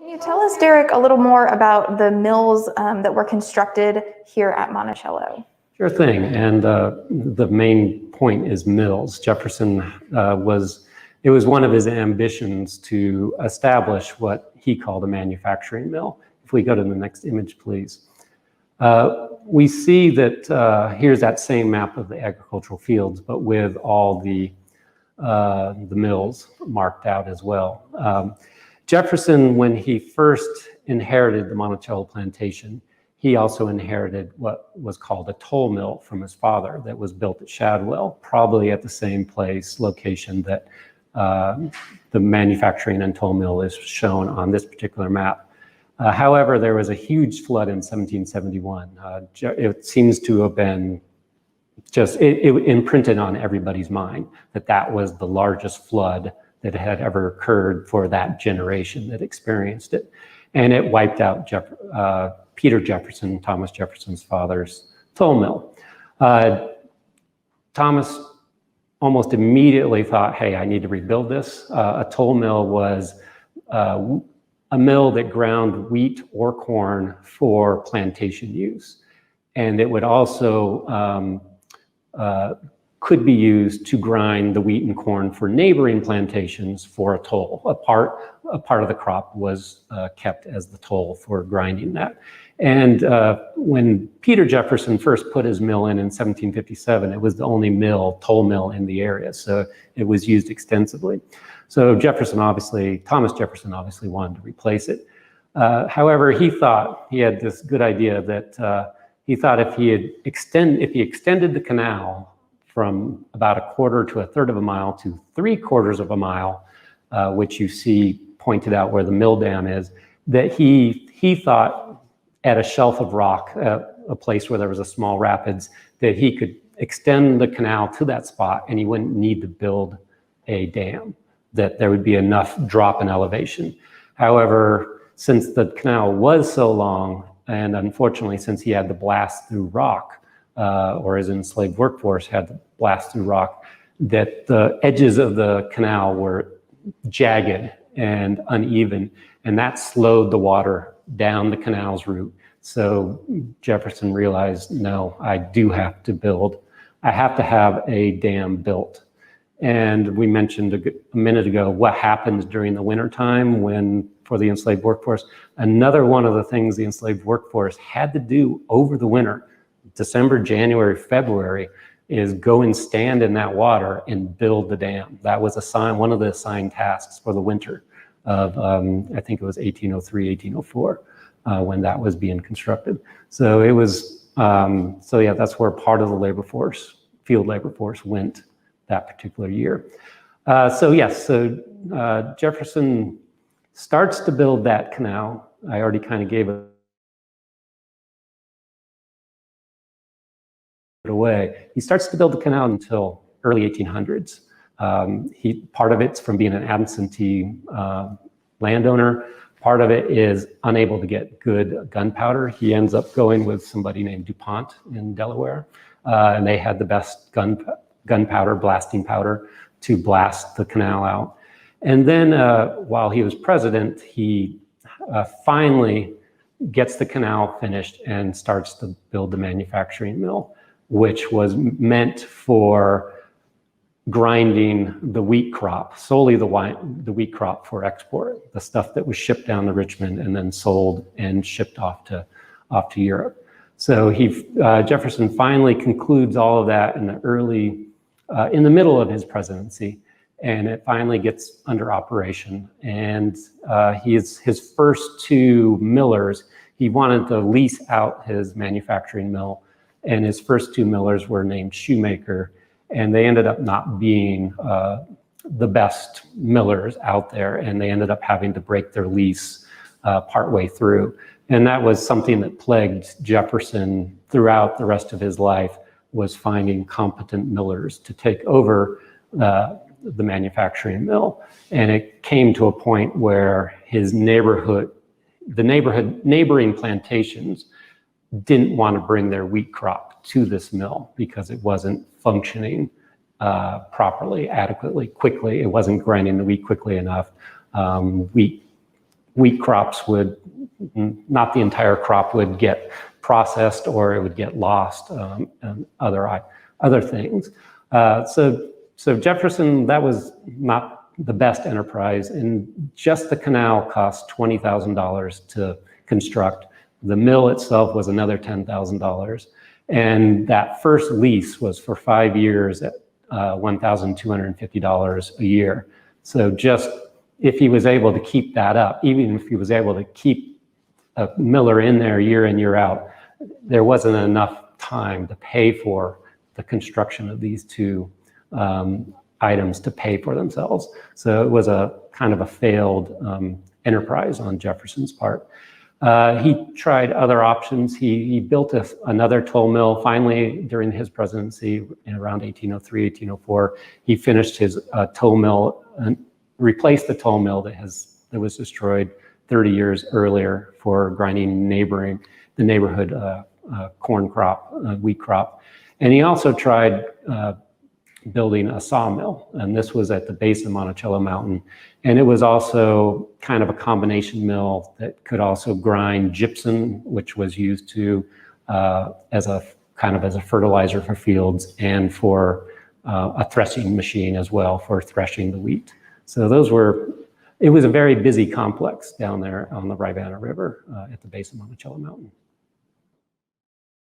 Can you tell us, Derek, a little more about the mills that were constructed here at Monticello? Sure thing, and the main point is mills. Jefferson it was one of his ambitions to establish what he called a manufacturing mill. If we go to the next image, please. We see that here's that same map of the agricultural fields, but with all the mills marked out as well. Jefferson, when he first inherited the Monticello plantation, he also inherited what was called a toll mill from his father that was built at Shadwell, probably at the same location that the manufacturing and toll mill is shown on this particular map. However, there was a huge flood in 1771. It seems to have been it imprinted on everybody's mind that that was the largest flood that had ever occurred for that generation that experienced it. And it wiped out Peter Jefferson, Thomas Jefferson's father's toll mill. Thomas almost immediately thought, hey, I need to rebuild this. A toll mill was a mill that ground wheat or corn for plantation use. And it would also could be used to grind the wheat and corn for neighboring plantations for a toll. A part of the crop was kept as the toll for grinding that. And when Peter Jefferson first put his mill in 1757, it was the only toll mill in the area. So it was used extensively. So Thomas Jefferson obviously wanted to replace it. However, he had this good idea that he thought if he extended the canal from about a quarter to a third of a mile to 3/4 of a mile, which you see pointed out where the mill dam is, that he thought at a shelf of rock, a place where there was a small rapids, that he could extend the canal to that spot and he wouldn't need to build a dam, that there would be enough drop in elevation. However, since the canal was so long, and unfortunately, since he had to blast through rock, or his enslaved workforce had to blast through rock, that the edges of the canal were jagged and uneven, and that slowed the water down the canal's route. So Jefferson realized, no, I have to have a dam built. And we mentioned a minute ago what happens during the wintertime for the enslaved workforce. Another one of the things the enslaved workforce had to do over the winter, December, January, February, is go and stand in that water and build the dam. That was one of the assigned tasks for the winter of, I think it was 1803, 1804, when that was being constructed. So it was, that's where part of the field labor force went that particular year. Jefferson starts to build that canal. I already kind of gave it away. He starts to build the canal until early 1800s. Part of it's from being an absentee landowner. Part of it is unable to get good gunpowder. He ends up going with somebody named DuPont in Delaware, and they had the best gunpowder, blasting powder, to blast the canal out. And then while he was president, he finally gets the canal finished and starts to build the manufacturing mill, which was meant for grinding the wheat crop, solely the wheat crop for export, the stuff that was shipped down to Richmond and then sold and shipped off to Europe. So Jefferson finally concludes all of that in the middle of his presidency, and it finally gets under operation. And his first two millers, he wanted to lease out his manufacturing mill, and his first two millers were named Shoemaker, and they ended up not being the best millers out there, and they ended up having to break their lease partway through. And that was something that plagued Jefferson throughout the rest of his life, was finding competent millers to take over the manufacturing mill. And it came to a point where the neighboring plantations didn't want to bring their wheat crop to this mill because it wasn't functioning properly, adequately, quickly. It wasn't grinding the wheat quickly enough. Wheat wheat crops would, not the entire crop would get processed, or it would get lost, and other things. So Jefferson, that was not the best enterprise, and just the canal cost $20,000 to construct. The mill itself was another $10,000, and that first lease was for 5 years at $1,250 a year. So just if he was able to keep that up, even if he was able to keep a miller in there year in, year out, there wasn't enough time to pay for the construction of these two items to pay for themselves. So it was a kind of a failed enterprise on Jefferson's part. He tried other options. He built another toll mill. Finally, during his presidency, in around 1803, 1804, he finished his toll mill and replaced the toll mill that was destroyed 30 years earlier for grinding the neighborhood corn crop, wheat crop. And he also tried building a sawmill, and this was at the base of Monticello Mountain. And it was also kind of a combination mill that could also grind gypsum, which was used to as a fertilizer for fields, and for a threshing machine as well for threshing the wheat. So it was a very busy complex down there on the Rivanna River at the base of Monticello Mountain.